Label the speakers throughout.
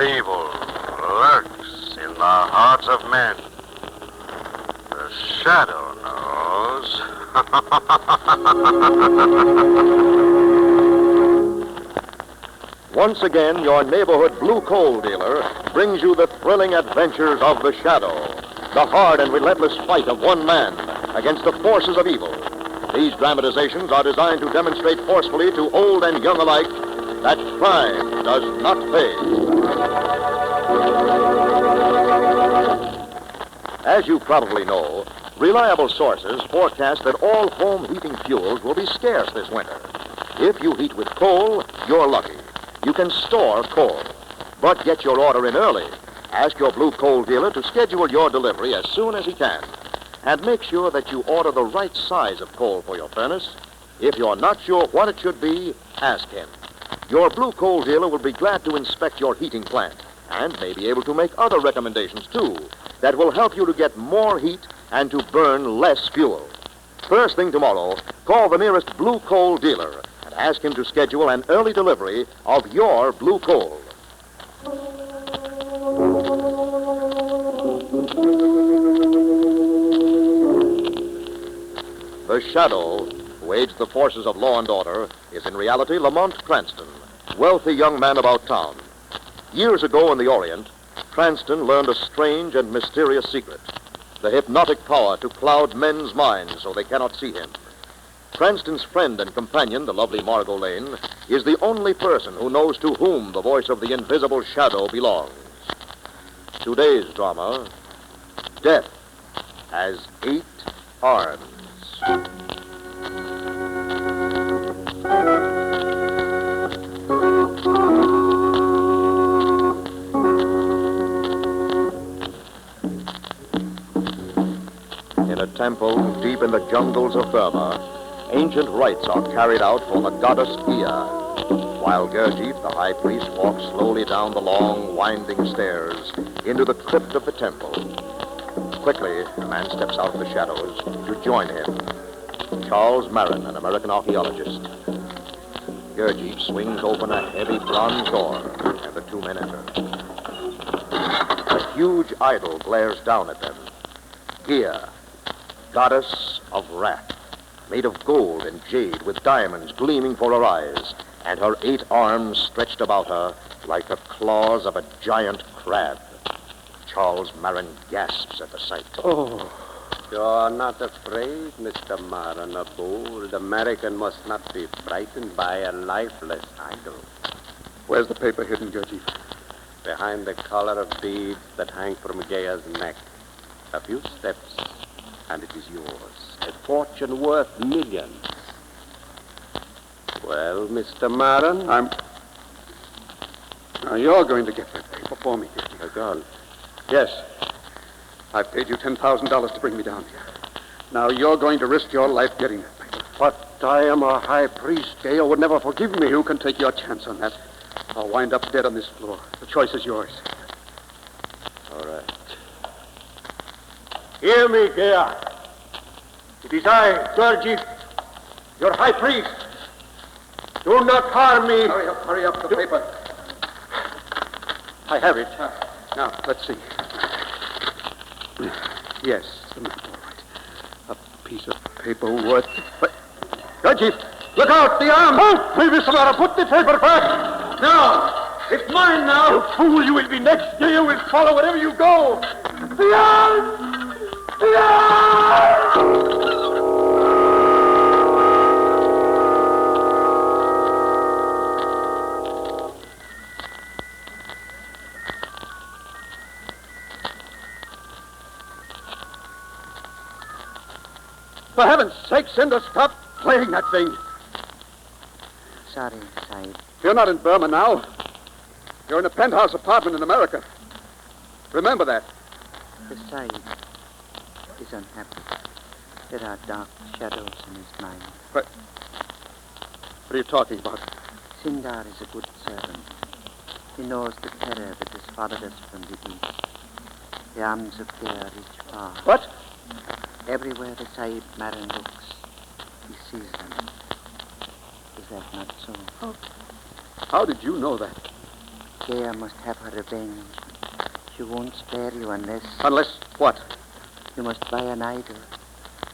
Speaker 1: evil lurks in the hearts of men. The shadow knows.
Speaker 2: Once again, your neighborhood blue coal dealer brings you the thrilling adventures of the Shadow, the hard and relentless fight of one man against the forces of evil. These dramatizations are designed to demonstrate forcefully to old and young alike that crime does not pay. As you probably know, reliable sources forecast that all home heating fuels will be scarce this winter. If you heat with coal, you're lucky. You can store coal, but get your order in early. Ask your blue coal dealer to schedule your delivery as soon as he can. And make sure that you order the right size of coal for your furnace. If you're not sure what it should be, ask him. Your blue coal dealer will be glad to inspect your heating plant and may be able to make other recommendations, too, that will help you to get more heat and to burn less fuel. First thing tomorrow, call the nearest blue coal dealer and ask him to schedule an early delivery of your blue coal. The Shadow, who aids the forces of law and order, is in reality Lamont Cranston, wealthy young man about town. Years ago in the Orient, Cranston learned a strange and mysterious secret, the hypnotic power to cloud men's minds so they cannot see him. Cranston's friend and companion, the lovely Margot Lane, is the only person who knows to whom the voice of the invisible Shadow belongs. Today's drama, Death Has 8 Arms. In a temple deep in the jungles of Burma, ancient rites are carried out for the goddess Ea, while Gurdjieff, the high priest, walks slowly down the long, winding stairs into the crypt of the temple. Quickly, a man steps out of the shadows to join him. Charles Marin, an American archaeologist. Gurdjieff swings open a heavy bronze door, and the two men enter. A huge idol glares down at them. Ea, goddess of wrath, made of gold and jade with diamonds gleaming for her eyes, and her 8 arms stretched about her like the claws of a giant crab. Charles Marin gasps at the sight.
Speaker 3: Oh, you're not afraid, Mr. Marin. A bold American must not be frightened by a lifeless idol.
Speaker 4: Where's the paper hidden, Gurdjieff?
Speaker 3: Behind the collar of beads that hang from Gea's neck. A few steps, and it is yours. A fortune worth millions. Well, Mr. Marin?
Speaker 4: Now, you're going to get that paper for me, Gurdjieff.
Speaker 3: Gone.
Speaker 4: Yes. I paid you $10,000 to bring me down here. Now, you're going to risk your life getting that paper.
Speaker 3: But I am a high priest. Gea would never forgive me.
Speaker 4: You can take your chance on that. I'll wind up dead on this floor. The choice is yours.
Speaker 3: All right.
Speaker 5: Hear me, Gea. It is I, Gurdjieff, your high priest. Do not harm me.
Speaker 4: Hurry up, the paper.
Speaker 5: I have it.
Speaker 4: Now, let's see. Yes, the map, all right. A piece of paper worth... But,
Speaker 5: Gurdjieff, look out, the arm. Oh, Mr. Marin, put the paper back. Now, it's mine now. You fool, you will be next. Gea will follow wherever you go. The arm! The arm!
Speaker 4: for heaven's sake, Cinder, stop playing that thing.
Speaker 6: Sorry, Sahib.
Speaker 4: You're not in Burma now. You're in a penthouse apartment in America. Remember that.
Speaker 6: The Sahib is unhappy. There are dark shadows in his mind.
Speaker 4: What are you talking about?
Speaker 6: Sindar is a good servant. He knows the terror that has followed us from the east. The arms of Gea reach far.
Speaker 4: What?
Speaker 6: Everywhere the Sahib Marin looks, he sees them. Is that not so?
Speaker 4: How did you know that?
Speaker 6: Gea must have her revenge. She won't spare you unless
Speaker 4: Unless what?
Speaker 6: you must buy an idol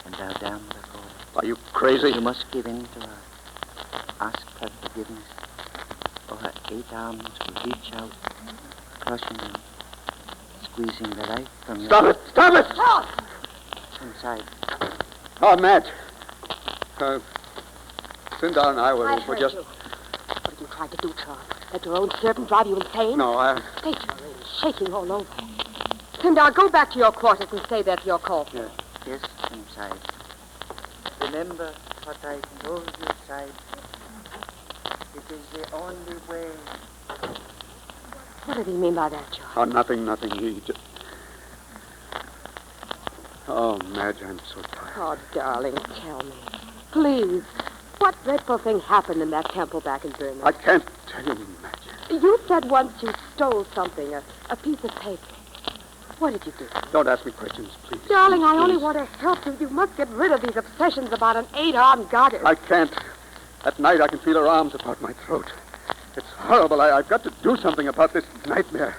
Speaker 6: and bow down before it.
Speaker 4: Are you crazy?
Speaker 6: You must give in to her. Ask her forgiveness, or her 8 arms will reach out, crushing you, squeezing the life from you.
Speaker 4: Stop it! Stop it!
Speaker 6: Inside.
Speaker 4: Oh, Madge. Sindar and I
Speaker 7: I
Speaker 4: were
Speaker 7: heard
Speaker 4: just...
Speaker 7: you. What have you tried to do, Charles? Let your own servant drive you insane?
Speaker 4: No,
Speaker 7: State you're really shaking all over. Sindar, go back to your quarters and say that to your call.
Speaker 6: Yes, inside. Remember what I told you, Side. It is the only way.
Speaker 7: What did he mean by that, Charles?
Speaker 4: Oh, nothing. He just... Oh, Madge, I'm so tired.
Speaker 7: Oh, darling, tell me. Please. What dreadful thing happened in that temple back in Burma?
Speaker 4: I can't tell you, Madge.
Speaker 7: You said once you stole something, a piece of paper. What did you do?
Speaker 4: Don't ask me questions, please.
Speaker 7: Darling, I
Speaker 4: Please.
Speaker 7: only want to help you. You must get rid of these obsessions about an 8-armed goddess.
Speaker 4: I can't. At night, I can feel her arms about my throat. It's horrible. I've got to do something about this nightmare.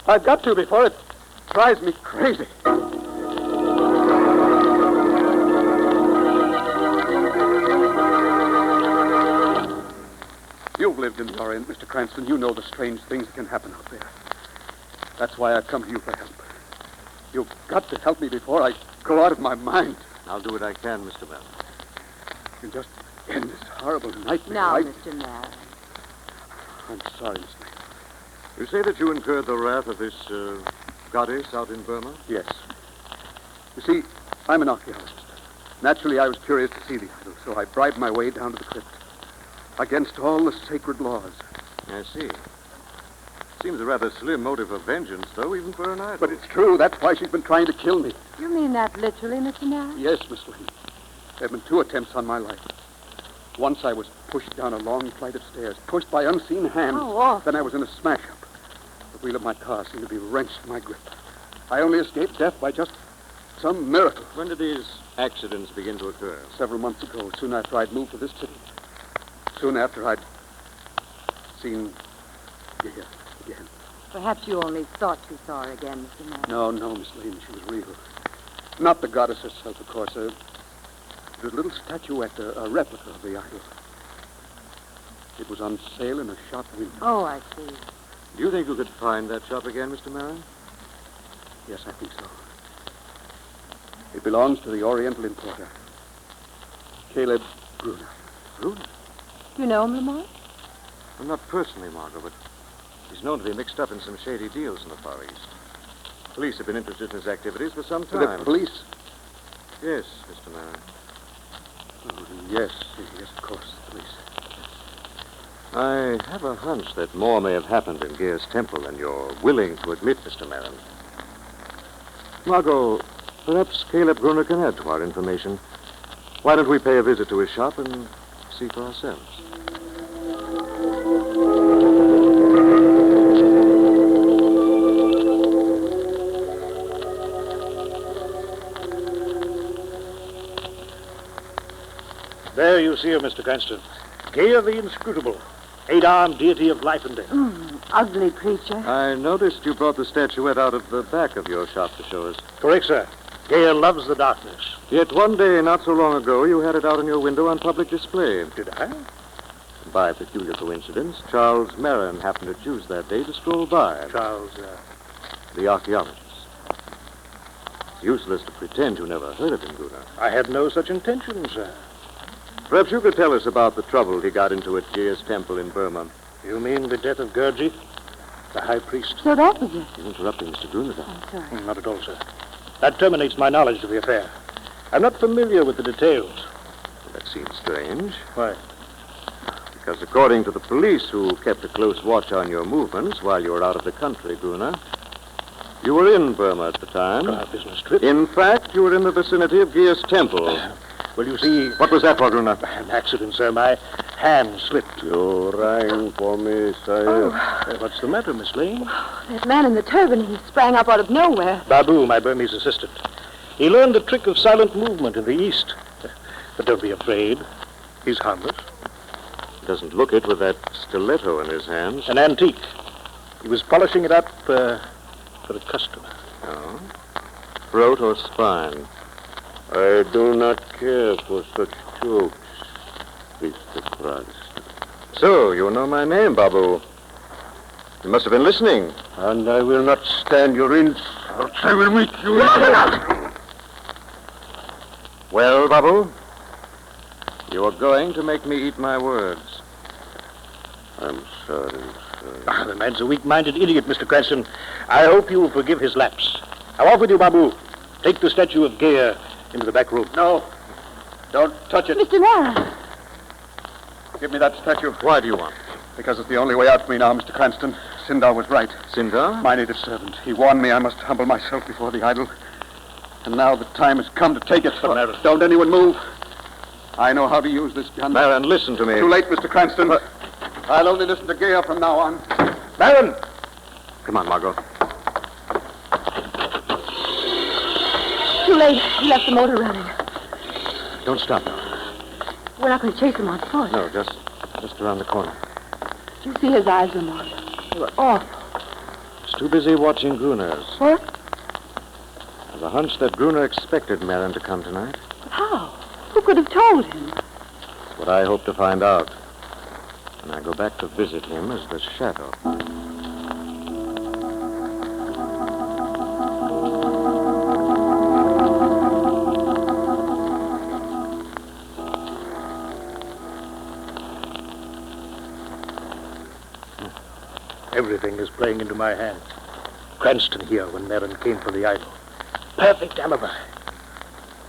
Speaker 4: I've got to before it drives me crazy. You've lived in the Orient, Mr. Cranston. You know the strange things that can happen out there. That's why I've come to you for help. You've got to help me before I go out of my mind.
Speaker 2: I'll do what I can, Mr. Bell.
Speaker 4: You just end this horrible nightmare.
Speaker 7: Now, Mr. Mayor.
Speaker 4: I'm sorry, Miss May.
Speaker 2: You say that you incurred the wrath of this goddess out in Burma?
Speaker 4: Yes. You see, I'm an archaeologist. Naturally, I was curious to see the idol, so I bribed my way down to the crypt. Against all the sacred laws.
Speaker 2: I see. Seems a rather slim motive of vengeance, though, even for an idol.
Speaker 4: But it's true. That's why she's been trying to kill me.
Speaker 7: You mean that literally, Mr. Mayor?
Speaker 4: Yes, Miss Lane. There have been 2 attempts on my life. Once I was pushed down a long flight of stairs, pushed by unseen hands.
Speaker 7: How awful.
Speaker 4: Then I was in a smash-up. The wheel of my car seemed to be wrenched from my grip. I only escaped death by just some miracle.
Speaker 2: When did these accidents begin to occur?
Speaker 4: Several months ago, soon after I'd moved to this city. Soon after I'd seen Gea again.
Speaker 7: Perhaps you only thought you saw her again, Mr. Mayor.
Speaker 4: No, Miss Lane, she was real. Not the goddess herself, of course. There's a little statuette, a replica of the idol. It was on sale in a shop window.
Speaker 7: Oh, I see.
Speaker 2: Do you think you could find that shop again, Mr. Marin?
Speaker 4: Yes, I think so. It belongs to the Oriental importer, Caleb Brunner.
Speaker 2: Brunner?
Speaker 7: You know him, Lamont?
Speaker 2: Well, not personally, Margot, but he's known to be mixed up in some shady deals in the Far East. Police have been interested in his activities for some time.
Speaker 4: The police?
Speaker 2: Yes, Mr. Marin.
Speaker 4: Oh, yes, of course, the police.
Speaker 2: I have a hunch that more may have happened in Gea's temple than you're willing to admit, Mr. Marin. Margot, perhaps Caleb Brunner can add to our information. Why don't we pay a visit to his shop and see for ourselves?
Speaker 5: There you see her, Mr. Cranston. Gea the Inscrutable, 8-armed deity of life and death.
Speaker 7: Ugly creature.
Speaker 2: I noticed you brought the statuette out of the back of your shop to show us.
Speaker 5: Correct, sir. Gea loves the darkness.
Speaker 2: Yet one day, not so long ago, you had it out on your window on public display.
Speaker 5: Did I?
Speaker 2: By a peculiar coincidence, Charles Marin happened to choose that day to stroll by.
Speaker 5: Charles,
Speaker 2: The archaeologist. It's useless to pretend you never heard of him, Brunner.
Speaker 5: I had no such intention, sir.
Speaker 2: Perhaps you could tell us about the trouble he got into at Gea's temple in Burma.
Speaker 5: You mean the death of Gurjeet, the high priest?
Speaker 7: So that was it.
Speaker 2: You're interrupting Mr. Brunner.
Speaker 7: I'm sorry.
Speaker 5: Not at all, sir. That terminates my knowledge of the affair. I'm not familiar with the details.
Speaker 2: That seems strange,
Speaker 5: Why?
Speaker 2: because according to the police who kept a close watch on your movements while you were out of the country, Brunner, you were in Burma at the time.
Speaker 5: A business trip.
Speaker 2: In fact, you were in the vicinity of Gea's temple.
Speaker 5: Well, you see...
Speaker 2: What was that for, Brunner?
Speaker 5: An accident, sir. My hand slipped.
Speaker 3: You rang for me, sir.
Speaker 5: What's the matter, Miss Lane?
Speaker 7: That man in the turban, he sprang up out of nowhere.
Speaker 5: Babu, my Burmese assistant. He learned the trick of silent movement in the East. But don't be afraid. He's harmless.
Speaker 2: He doesn't look it with that stiletto in his hands.
Speaker 5: An antique. He was polishing it up for a customer.
Speaker 1: Oh? Throat or spine?
Speaker 3: I do not care for such jokes, Mr. Cranston.
Speaker 1: So, you know my name, Babu. You must have been listening.
Speaker 3: And I will not stand your insults. I will meet you.
Speaker 1: Well, Babu? You are going to make me eat my words.
Speaker 3: I'm sorry, sir.
Speaker 5: The man's a weak-minded idiot, Mr. Cranston. I hope you will forgive his lapse. Now, off with you, Babu. Take the statue of Gea into the back room.
Speaker 4: No. Don't touch it.
Speaker 7: Mr. Maron.
Speaker 4: Give me that statue.
Speaker 1: Why do you want?
Speaker 4: Because it's the only way out for me now, Mr. Cranston. Sindar was right.
Speaker 1: Sindar?
Speaker 4: My native servant. He warned me I must humble myself before the idol. And now the time has come to take it.
Speaker 5: Maron.
Speaker 4: Don't anyone move. I know how to use this gun.
Speaker 1: Maron, listen to me.
Speaker 4: Too late, Mr. Cranston. I'll only listen to Gea from now on.
Speaker 5: Maron!
Speaker 1: Come on, Margot.
Speaker 7: Too late. He left the motor running.
Speaker 1: Don't stop now.
Speaker 7: We're not going to chase him on foot.
Speaker 1: No, just around the corner.
Speaker 7: Did you see his eyes, Lamont? They were awful.
Speaker 1: He's too busy watching Gruner's.
Speaker 7: What?
Speaker 1: There's a hunch that Gruner expected Maron to come tonight.
Speaker 7: But how? Who could have told him?
Speaker 1: That's what I hope to find out when I go back to visit him as the Shadow.
Speaker 5: Everything is playing into my hands. Cranston here when Maron came for the idol. Perfect alibi.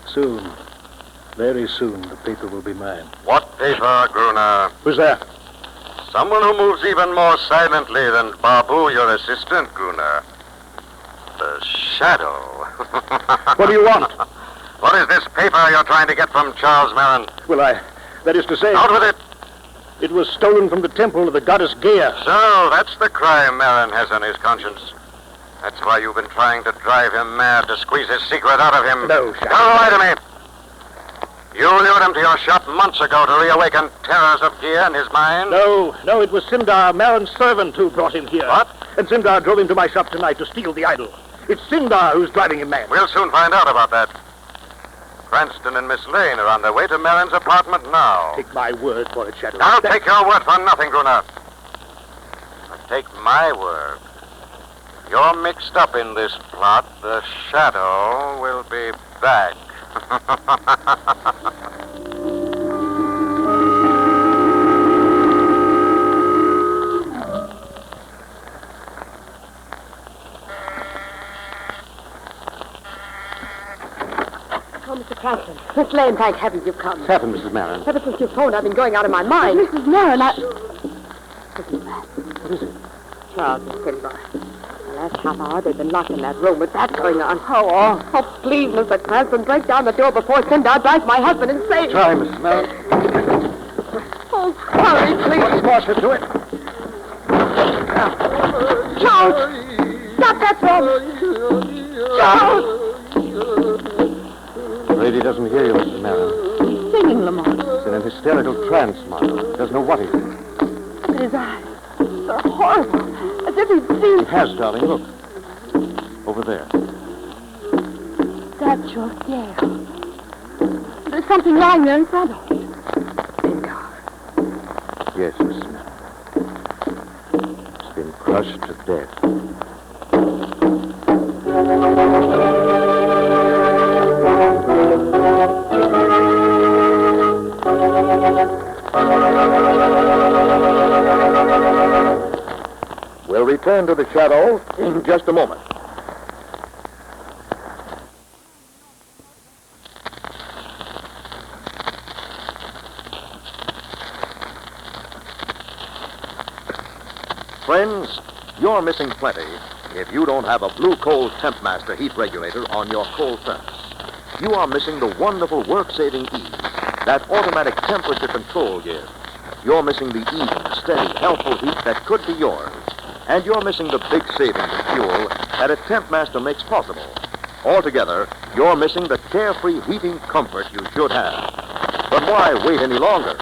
Speaker 5: Soon, very soon, the paper will be mine.
Speaker 1: What paper, Gruner?
Speaker 5: Who's there?
Speaker 1: Someone who moves even more silently than Babu, your assistant, Gruner. The Shadow.
Speaker 5: What do you want?
Speaker 1: What is this paper you're trying to get from Charles Maron?
Speaker 5: Well, that is to say...
Speaker 1: Out with it!
Speaker 5: It was stolen from the temple of the goddess Gea.
Speaker 1: So, that's the crime Maron has on his conscience. That's why you've been trying to drive him mad, to squeeze his secret out of him.
Speaker 5: No, Shadow.
Speaker 1: Don't lie to me. You lured him to your shop months ago to reawaken terrors of Gea in his mind?
Speaker 5: No, it was Sindar, Maron's servant, who brought him here.
Speaker 1: What?
Speaker 5: And Sindar drove him to my shop tonight to steal the idol. It's Sindar who's driving him mad.
Speaker 1: We'll soon find out about that. Cranston and Miss Lane are on their way to Maron's apartment now.
Speaker 5: Take my word for it, Shadow.
Speaker 1: I'll take your word for nothing, Gruner. But take my word. If you're mixed up in this plot, the Shadow will be back.
Speaker 7: Oh, Mr. Cranston. Miss Lane, thank heavens you've come.
Speaker 1: What's happened, Mrs. Maron?
Speaker 7: Ever since you phoned, I've been going out of my mind. Mrs. Maron, What is it? Charles and Sindar. The last half hour they've been locked in that room with that going on. Oh, please, Mr. Cranston, break down the door before Sindar drives my husband insane.
Speaker 1: Try, Mrs. Maron.
Speaker 7: Oh, hurry, please.
Speaker 5: Force her to it.
Speaker 7: Charles! Stop that door! Charles!
Speaker 1: Afraid he doesn't hear you, Mrs. Maron.
Speaker 7: Singing, Lamont.
Speaker 1: He's in an hysterical trance, Margot. He doesn't know what he's doing.
Speaker 7: Look at his eyes. They're horrible. As if he'd seen...
Speaker 1: He has, darling. Look. Over there.
Speaker 7: That's your Gale. There's something lying there in front of him. Sindar.
Speaker 1: Yes, Mrs. Maron. It's been crushed to death.
Speaker 2: We'll return to the Shadow in just a moment. Friends, you're missing plenty if you don't have a Blue Coal Temp Master heat regulator on your coal furnace. You are missing the wonderful work-saving ease that automatic temperature control gives. You're missing the even, steady, helpful heat that could be yours. And you're missing the big savings in fuel that a Temp Master makes possible. Altogether, you're missing the carefree heating comfort you should have. But why wait any longer?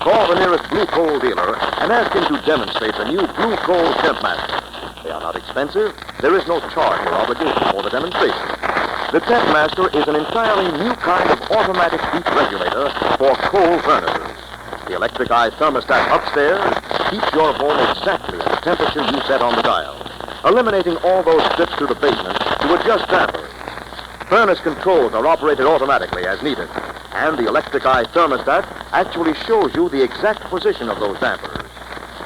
Speaker 2: Call the nearest Blue Coal dealer and ask him to demonstrate the new Blue Coal Temp Master. not expensive, there is no charge or obligation for the demonstration. The Temp Master is an entirely new kind of automatic heat regulator for coal furnaces. The electric eye thermostat upstairs keeps your home exactly at the temperature you set on the dial, eliminating all those trips to the basement to adjust dampers. Furnace controls are operated automatically as needed, and the electric eye thermostat actually shows you the exact position of those dampers.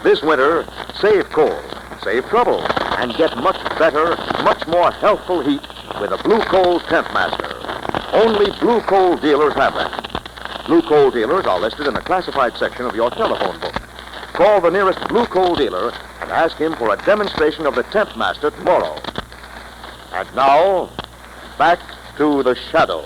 Speaker 2: This winter, save coal, save trouble, and get much better, much more healthful heat with a Blue Coal Temp Master. Only Blue Coal dealers have them. Blue Coal dealers are listed in the classified section of your telephone book. Call the nearest Blue Coal dealer and ask him for a demonstration of the Temp Master tomorrow. And now, back to the Shadow.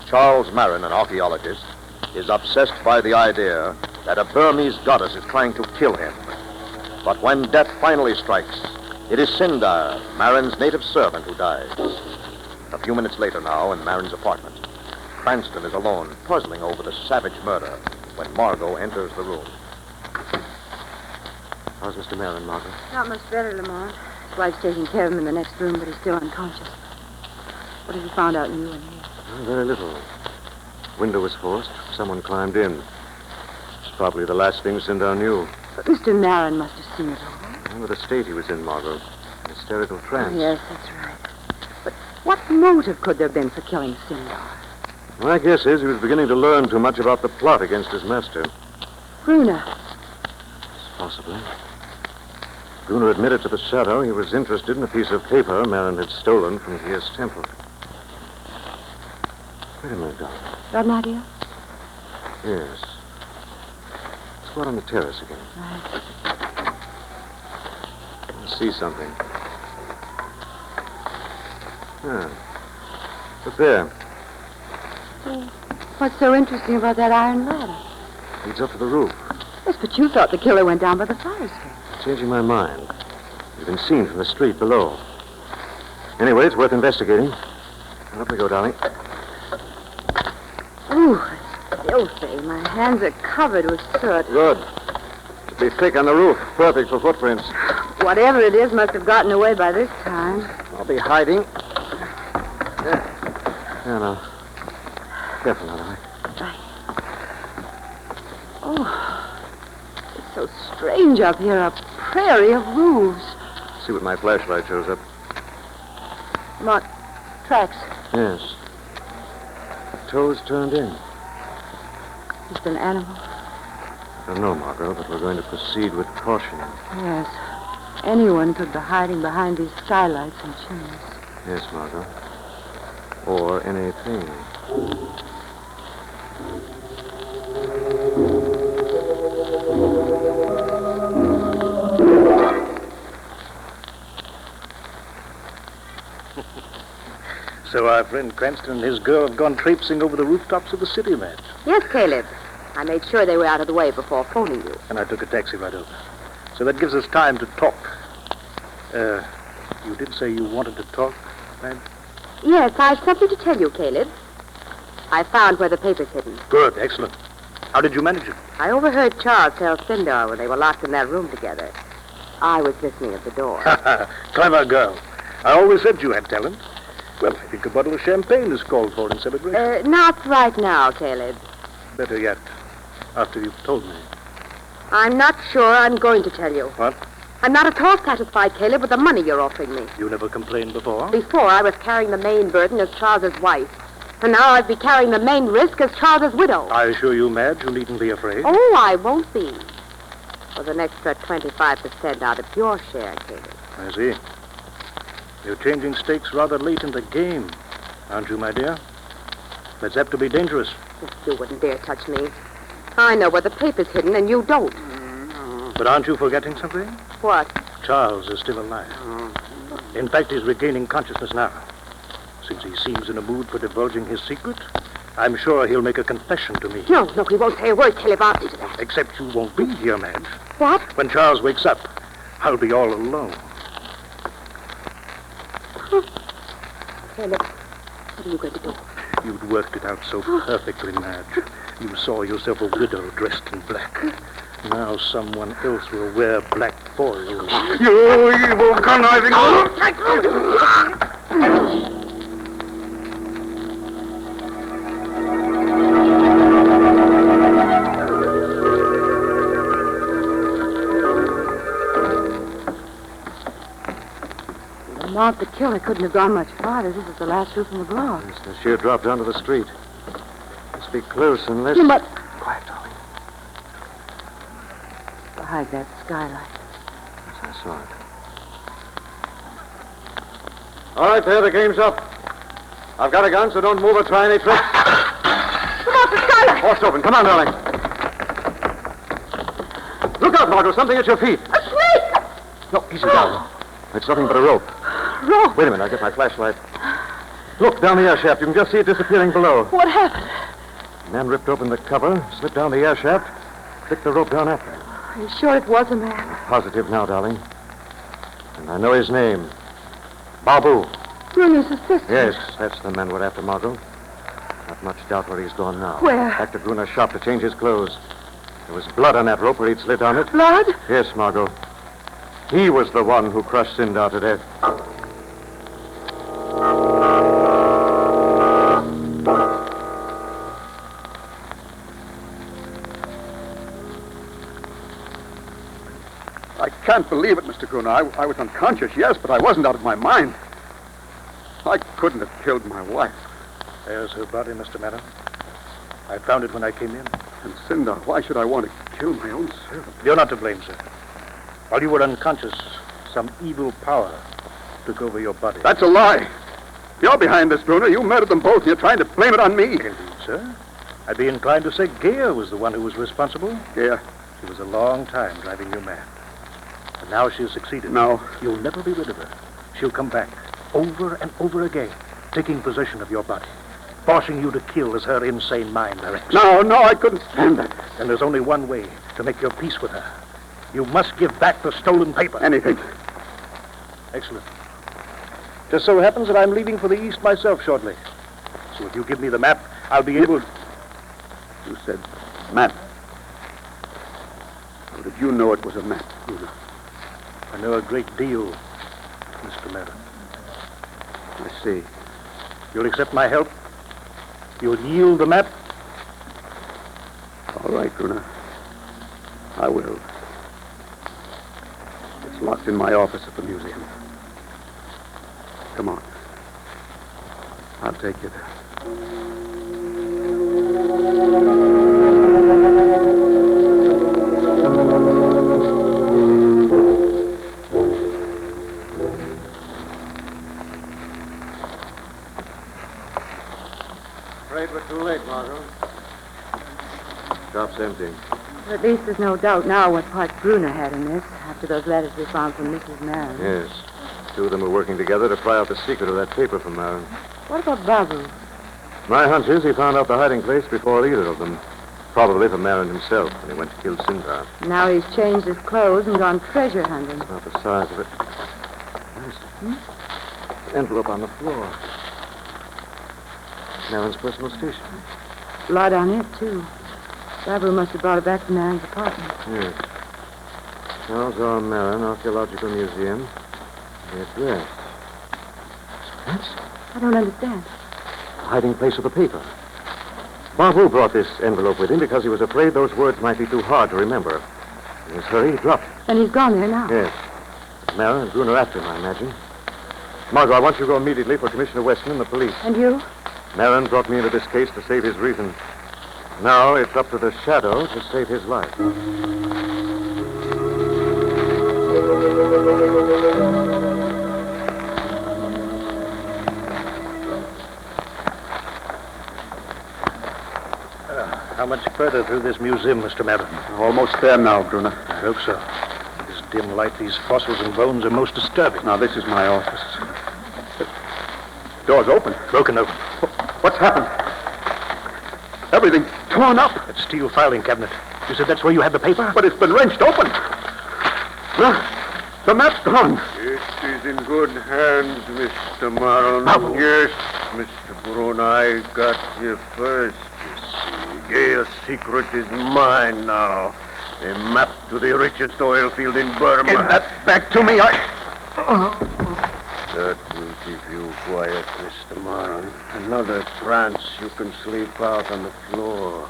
Speaker 2: Charles Marin, an archaeologist, is obsessed by the idea that a Burmese goddess is trying to kill him. But when death finally strikes, it is Sindar, Marin's native servant, who dies. A few minutes later now, in Marin's apartment, Cranston is alone, puzzling over the savage murder, when Margot enters the room. How's Mr. Marin, Margot?
Speaker 7: Not much better, Lamont. His wife's taking care of him in the next room, but he's still unconscious. What have you found out in you and me?
Speaker 1: Very little. Window was forced. Someone climbed in. It's probably the last thing Sindar knew.
Speaker 7: But Mr. Marin must have seen it all.
Speaker 1: Remember the state he was in, Margot. An hysterical trance.
Speaker 7: Oh, yes, that's right. But what motive could there have been for killing Sindar?
Speaker 1: My guess is he was beginning to learn too much about the plot against his master.
Speaker 7: Bruner.
Speaker 1: Possibly. Bruner admitted to the Shadow he was interested in a piece of paper Marin had stolen from Gear's temple. Wait a minute, Doc.
Speaker 7: Got an idea?
Speaker 1: Yes. Let's go out on the terrace again.
Speaker 7: Right.
Speaker 1: Let's see something. Look there.
Speaker 7: What's so interesting about that iron ladder?
Speaker 1: Leads up to the roof.
Speaker 7: Yes, but you thought the killer went down by the fire escape.
Speaker 1: Changing my mind. You've been seen from the street below. Anyway, it's worth investigating. Up we go, darling.
Speaker 7: Ooh, it's filthy. My hands are covered with soot.
Speaker 1: Good. Should be thick on the roof. Perfect for footprints.
Speaker 7: Whatever it is must have gotten away by this time.
Speaker 1: I'll be hiding. Yeah, now. Careful now, darling.
Speaker 7: Oh, it's so strange up here. A prairie of roofs.
Speaker 1: See what my flashlight shows up.
Speaker 7: Mark, tracks.
Speaker 1: Yes. Toes turned in.
Speaker 7: Just an animal.
Speaker 1: I don't know, Margot, but we're going to proceed with caution.
Speaker 7: Yes. Anyone could be hiding behind these skylights and chimneys.
Speaker 1: Yes, Margot. Or anything.
Speaker 5: So our friend Cranston and his girl have gone traipsing over the rooftops of the city, Madge.
Speaker 7: Yes, Caleb. I made sure they were out of the way before phoning you.
Speaker 5: And I took a taxi right over. So that gives us time to talk. You did say you wanted to talk, Madge?
Speaker 7: Yes, I've something to tell you, Caleb. I found where the paper's hidden.
Speaker 5: Good, excellent. How did you manage it?
Speaker 7: I overheard Charles tell Sindar when they were locked in that room together. I was listening at the door.
Speaker 5: Clever girl. I always said you had talent. Well, I think a bottle of champagne is called for in celebration.
Speaker 7: Not right now, Caleb.
Speaker 5: Better yet, after you've told me.
Speaker 7: I'm not sure I'm going to tell you.
Speaker 5: What?
Speaker 7: I'm not at all satisfied, Caleb, with the money you're offering me.
Speaker 5: You never complained before?
Speaker 7: Before, I was carrying the main burden as Charles's wife. And now I'd be carrying the main risk as Charles's widow.
Speaker 5: I assure you, Madge, you needn't be afraid.
Speaker 7: Oh, I won't be. With an extra 25% out of your share, Caleb.
Speaker 5: I see. You're changing stakes rather late in the game, aren't you, my dear? That's apt to be dangerous.
Speaker 7: You wouldn't dare touch me. I know where the paper's hidden, and you don't.
Speaker 5: But aren't you forgetting something?
Speaker 7: What?
Speaker 5: Charles is still alive. In fact, he's regaining consciousness now. Since he seems in a mood for divulging his secret, I'm sure he'll make a confession to me.
Speaker 7: No, he won't say a word, Caleb. I'll see to that.
Speaker 5: Except you won't be here, Madge.
Speaker 7: What?
Speaker 5: When Charles wakes up, I'll be all alone.
Speaker 7: Caleb, what are you going to do?
Speaker 5: You'd worked it out so perfectly, Madge. You saw yourself a widow dressed in black. Now someone else will wear black for you.
Speaker 4: You evil conniving...
Speaker 7: The killer couldn't have gone much farther. This is the last roof in the block.
Speaker 2: It's the sheer drop down to the street. Let's be close unless...
Speaker 7: You must...
Speaker 2: Quiet, darling.
Speaker 7: Behind that skylight.
Speaker 2: Yes, I saw it. All right, there, the game's up. I've got a gun, so don't move or try any tricks.
Speaker 7: Come on, the skylight!
Speaker 2: Force open. Come on, darling. Look out, Margot. Something at your feet.
Speaker 7: A snake!
Speaker 2: No, easy, darling. It's nothing but a rope.
Speaker 7: Rope?
Speaker 2: Wait a minute. I'll get my flashlight. Look, down the air shaft. You can just see it disappearing below.
Speaker 7: What happened?
Speaker 2: The man ripped open the cover, slipped down the air shaft, flicked the rope down after him.
Speaker 7: Are you sure it was a man?
Speaker 2: Positive now, darling. And I know his name. Babu.
Speaker 7: Bruno's assistant?
Speaker 2: Yes, that's the man we're after, Margot. Not much doubt where he's gone now.
Speaker 7: Where?
Speaker 2: Back to Bruno's shop to change his clothes. There was blood on that rope where he'd slid down it.
Speaker 7: Blood?
Speaker 2: Yes, Margot. He was the one who crushed Sindar to death.
Speaker 4: I can't believe it, Mr. Gruner. I was unconscious, yes, but I wasn't out of my mind. I couldn't have killed my wife.
Speaker 5: There's her body, Mr. Madden. I found it when I came in.
Speaker 4: And Sindar, why should I want to kill my own servant?
Speaker 5: You're not to blame, sir. While you were unconscious, some evil power took over your body.
Speaker 4: That's a lie. You're behind this, Bruner. You murdered them both. You're trying to blame it on me.
Speaker 5: Indeed, sir. I'd be inclined to say Gea was the one who was responsible.
Speaker 4: Yeah.
Speaker 5: She was a long time driving you mad. But now she has succeeded.
Speaker 4: No.
Speaker 5: You'll never be rid of her. She'll come back over and over again, taking possession of your body, forcing you to kill as her insane mind directs.
Speaker 4: No, I couldn't stand that.
Speaker 5: And there's only one way to make your peace with her. You must give back the stolen paper.
Speaker 4: Anything.
Speaker 5: Excellent. Just so happens that I'm leaving for the east myself shortly. So if you give me the map, I'll be able...
Speaker 4: You said map. How did you know it was a map, Bruner?
Speaker 5: I know a great deal, Mr. Madden.
Speaker 4: I see.
Speaker 5: You'll accept my help? You'll yield the map?
Speaker 4: All right, Gruner. I will. It's locked in my office at the museum. Come on. I'll take you there.
Speaker 2: Afraid we're too late, Margot. Shop's empty.
Speaker 7: At least there's no doubt now what part Bruner had in this, after those letters we found from Mrs. Marin.
Speaker 2: Yes. Two of them were working together to pry out the secret of that paper from Marin.
Speaker 7: What about Babu?
Speaker 2: My hunch is he found out the hiding place before either of them. Probably from Marin himself when he went to kill Sindar.
Speaker 7: Now he's changed his clothes and gone treasure hunting.
Speaker 2: About the size of it. Envelope on the floor. Marin's personal station.
Speaker 7: Blood on it, too. Babu must have brought it back from Marin's apartment.
Speaker 2: Yes. Charles R. Marin, Archaeological Museum. The address. That's
Speaker 7: I don't understand.
Speaker 2: the hiding place of the paper. Babu brought this envelope with him because he was afraid those words might be too hard to remember. In his hurry, he dropped it.
Speaker 7: And he's gone there now.
Speaker 2: Yes. Marin and Bruner after him, I imagine. Margot, I want you to go immediately for Commissioner Weston and the police.
Speaker 7: And you?
Speaker 2: Marin brought me into this case to save his reason. Now it's up to the Shadow to save his life.
Speaker 5: How much further through this museum, Mr. Madden?
Speaker 4: Almost there now, Bruner.
Speaker 5: I hope so. In this dim light, these fossils and bones are most disturbing.
Speaker 4: Now, this is my office. The door's open.
Speaker 5: Broken open.
Speaker 4: What's happened? Everything torn up.
Speaker 5: That steel filing cabinet. You said that's where you had the paper?
Speaker 4: But it's been wrenched open. The map's gone.
Speaker 5: It is in good hands, Mr. Marlin. Yes, Mr. Bruna, I got you first, you see. Gaya's secret is mine now. A map to the richest oil field in Burma.
Speaker 4: Give that back to me.
Speaker 5: That will keep you quiet, Mr. Marlin. Another trance, you can sleep out on the floor.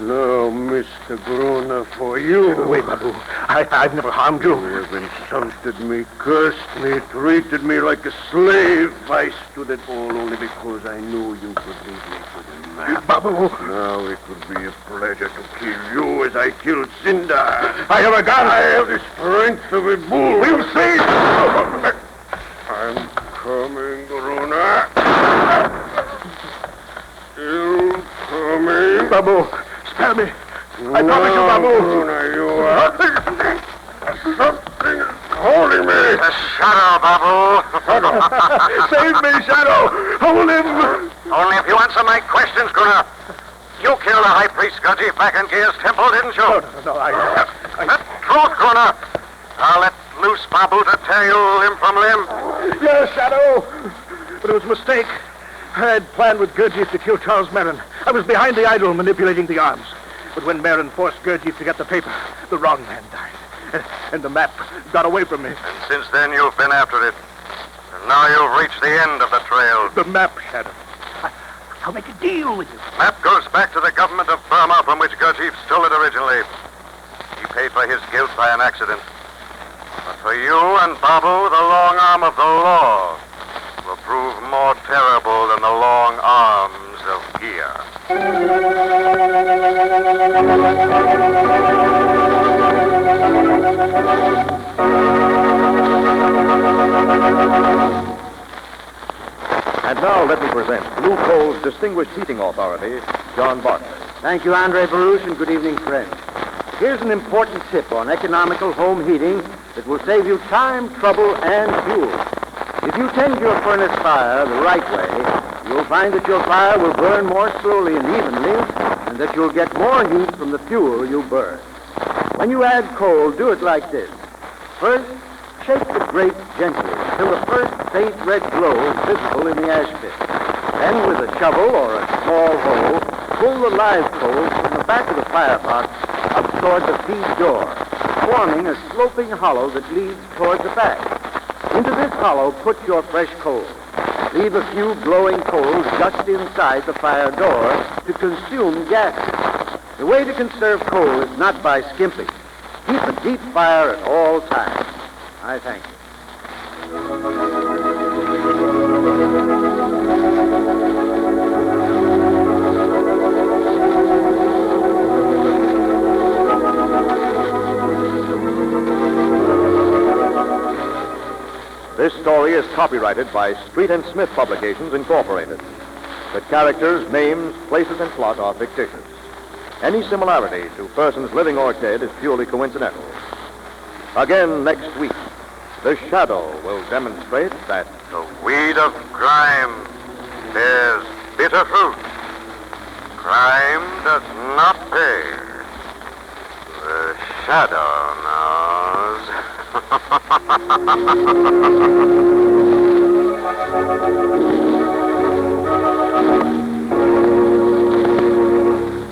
Speaker 5: No, Mr. Bruna, for you.
Speaker 4: Wait, Babu. I've never harmed you.
Speaker 5: You have insulted me, cursed me, treated me like a slave. I stood it all only because I knew you could lead me to the map.
Speaker 4: Babu.
Speaker 5: Now it would be a pleasure to kill you as I killed Sindar.
Speaker 4: I have a gun.
Speaker 5: I have the strength of a bull.
Speaker 4: We'll see.
Speaker 5: I'm coming, Bruna. You coming?
Speaker 4: Babu, spare me. I promise you, Babu.
Speaker 5: Bruna, you are. Something is holding me.
Speaker 1: The shadow, Babu.
Speaker 4: Save me, Shadow. Hold him.
Speaker 1: Only if you answer my questions, Guna. You killed the high priest Gurdjieff back in Gaya's temple, didn't you?
Speaker 4: No,
Speaker 1: The truth, Guna. I'll let loose Babu to tear you limb from limb.
Speaker 4: Yes, Shadow. But it was a mistake. I had planned with Gurdjieff to kill Charles Marin. I was behind the idol manipulating the arms. But when Marin forced Gurdjieff to get the paper, the wrong man died. And the map got away from me.
Speaker 1: And since then, you've been after it. And now you've reached the end of the trail.
Speaker 4: The map, Shadow. I'll make a deal with you.
Speaker 1: Map goes back to the government of Burma from which Gurdjieff stole it originally. He paid for his guilt by an accident. But for you and Babu, the long arm of the law will prove more terrible than the long arms of Gia.
Speaker 2: And now let me present Blue Coal's distinguished heating authority, John Bartlett.
Speaker 6: Thank you, Andre Baruch, and good evening, friends. Here's an important tip on economical home heating that will save you time, trouble, and fuel. If you tend your furnace fire the right way, you'll find that your fire will burn more slowly and evenly, and that you'll get more heat from the fuel you burn. When you add coal, do it like this. First, shake the grate gently until the first faint red glow is visible in the ash pit. Then, with a shovel or a small hoe, pull the live coals from the back of the fire pot up toward the feed door, forming a sloping hollow that leads toward the back. Into this hollow, put your fresh coal. Leave a few glowing coals just inside the fire door to consume gases. The way to conserve coal is not by skimping. Keep a deep fire at all times. I thank you.
Speaker 2: This story is copyrighted by Street and Smith Publications, Incorporated. The characters, names, places, and plot are fictitious. Any similarity to persons living or dead is purely coincidental. Again next week, The Shadow will demonstrate that
Speaker 1: The weed of crime bears bitter fruit. Crime does not pay. The shadow knows.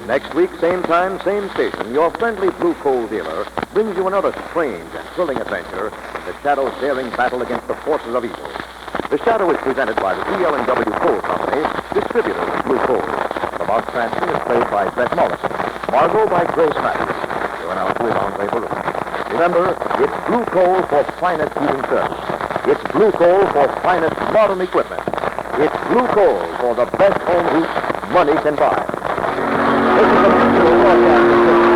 Speaker 2: next week, same time, same station, your friendly Blue Coal dealer brings you another strange and thrilling adventure in the Shadow's daring battle against the forces of evil. The Shadow is presented by the PL&W Coal Company, distributors of Blue Coal. The Box Cranston is played by Brett Mollison. Margot by Grace Matthews. Your announcer is Andre Baruch. Remember, it's Blue Coal for finest heating service. It's Blue Coal for finest modern equipment. It's Blue Coal for the best home heat money can buy. This is a Mutual Broadcasting System.